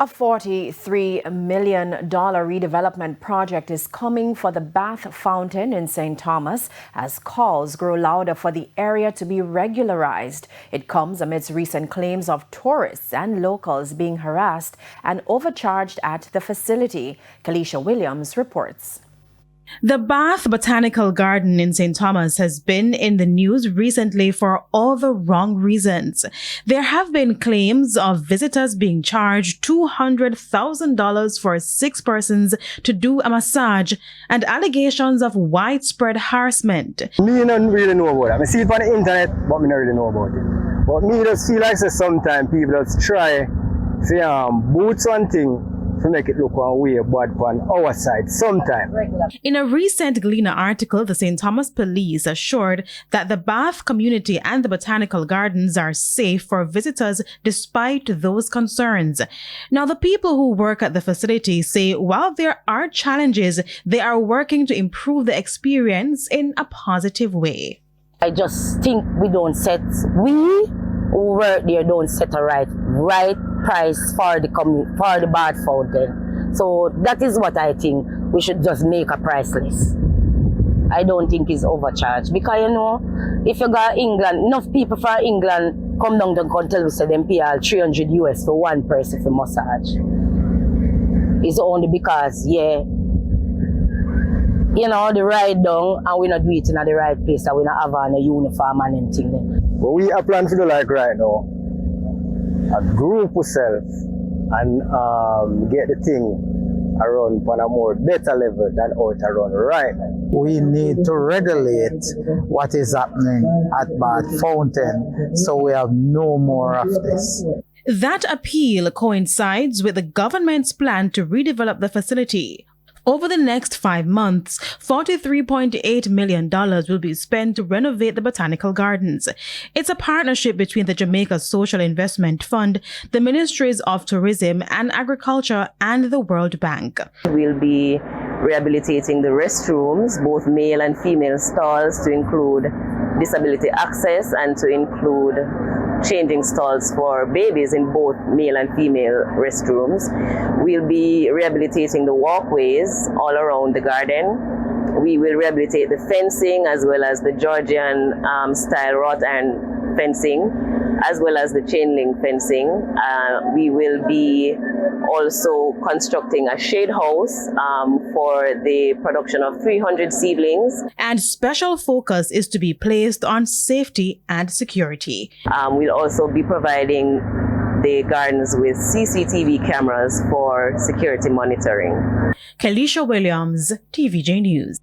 A $43 million redevelopment project is coming for the Bath Fountain in St. Thomas as calls grow louder for the area to be regularized. It comes amidst recent claims of tourists and locals being harassed and overcharged at the facility. Kalisha Williams reports. The Bath Botanical Garden in St. Thomas has been in the news recently for all the wrong reasons. There have been claims of visitors being charged $200,000 for 6 persons to do a massage and allegations of widespread harassment. Me don't really know about it. I see it on the internet, but me don't really know about it. But me just feel like sometimes people just try to boot something to make it look one way bad on our side sometimes. In a recent Gleaner article, the St. Thomas Police assured that the Bath community and the Botanical Gardens are safe for visitors despite those concerns. Now, the people who work at the facility say while there are challenges, they are working to improve the experience in a positive way. I just think we who work there don't set a right price for the Bath Fountain. So that is what I think. We should just make a price list. I don't think it's overcharged because if you go to England, enough people from England come down to come tell us that them pay all $300 US for one person for massage. It's only because the ride down and we not do it in the right place and we not have on a uniform and anything there. What we are planning to do like right now, a group yourself and get the thing around on a more better level than how it around right now. We need to regulate what is happening at Bath Fountain so we have no more of this. That appeal coincides with the government's plan to redevelop the facility. Over the next 5 months, $43.8 million will be spent to renovate the Botanical Gardens. It's a partnership between the Jamaica Social Investment Fund, the Ministries of Tourism and Agriculture, and the World Bank. We'll be rehabilitating the restrooms, both male and female stalls, to include disability access and to include changing stalls for babies in both male and female restrooms. We'll be rehabilitating the walkways all around the garden. We will rehabilitate the fencing as well as the Georgian style wrought iron fencing, as well as the chain link fencing. We will be also constructing a shade house for the production of 300 seedlings. And special focus is to be placed on safety and security. We'll also be providing the gardens with CCTV cameras for security monitoring. Kalisha Williams, TVJ News.